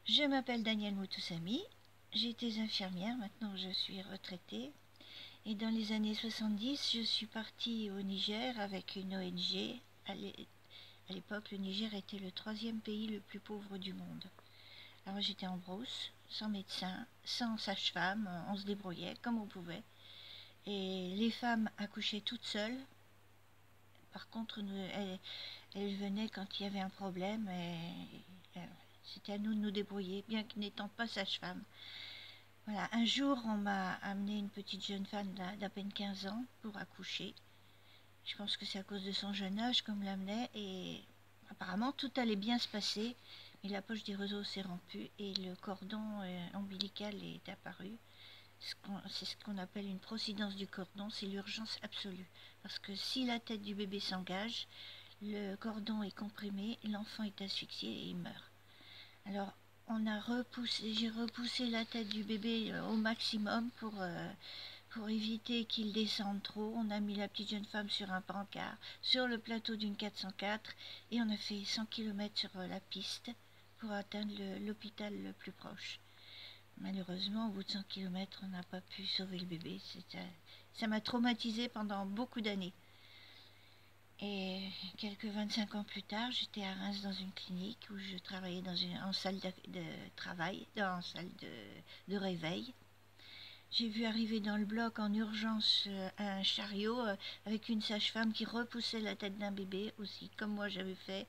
Je m'appelle Danielle Moutoussamy, j'ai été infirmière, maintenant je suis retraitée. Et dans les années 70, je suis partie au Niger avec une ONG. À l'époque, le Niger était le troisième pays le plus pauvre du monde. Alors j'étais en brousse, sans médecin, sans sage-femme, on se débrouillait comme on pouvait. Et les femmes accouchaient toutes seules. Par contre, elles venaient quand il y avait un problème et c'était à nous de nous débrouiller, bien que n'étant pas sage-femme. Voilà, un jour, on m'a amené une petite jeune femme d'à peine 15 ans pour accoucher. Je pense que c'est à cause de son jeune âge qu'on me l'amenait et apparemment tout allait bien se passer, mais la poche des réseaux s'est rompue et le cordon ombilical est apparu. C'est ce qu'on appelle une procidence du cordon, c'est l'urgence absolue. Parce que si la tête du bébé s'engage, le cordon est comprimé, l'enfant est asphyxié et il meurt. Alors, j'ai repoussé la tête du bébé au maximum pour éviter qu'il descende trop. On a mis la petite jeune femme sur un pancart, sur le plateau d'une 404, et on a fait 100 km sur la piste pour atteindre l'hôpital le plus proche. Malheureusement, au bout de 100 km, on n'a pas pu sauver le bébé. Ça m'a traumatisée pendant beaucoup d'années. Et quelques 25 ans plus tard, j'étais à Reims dans une clinique où je travaillais en salle de travail, en salle de réveil. J'ai vu arriver dans le bloc en urgence un chariot avec une sage-femme qui repoussait la tête d'un bébé aussi, comme moi j'avais fait.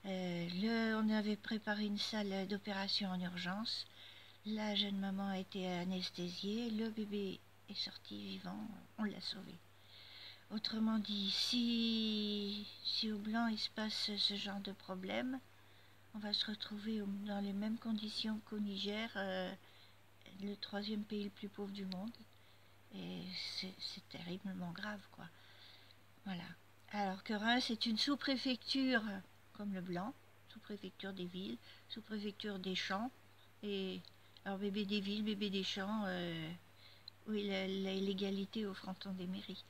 On avait préparé une salle d'opération en urgence. La jeune maman a été anesthésiée, le bébé est sorti vivant, on l'a sauvé. Autrement dit, si au Blanc il se passe ce genre de problème, on va se retrouver dans les mêmes conditions qu'au Niger, le troisième pays le plus pauvre du monde. Et c'est terriblement grave, quoi. Voilà. Alors que Reims est une sous-préfecture, comme le Blanc, sous-préfecture des villes, sous-préfecture des champs. Et alors bébé des villes, bébé des champs, oui, l'égalité au fronton des mairies.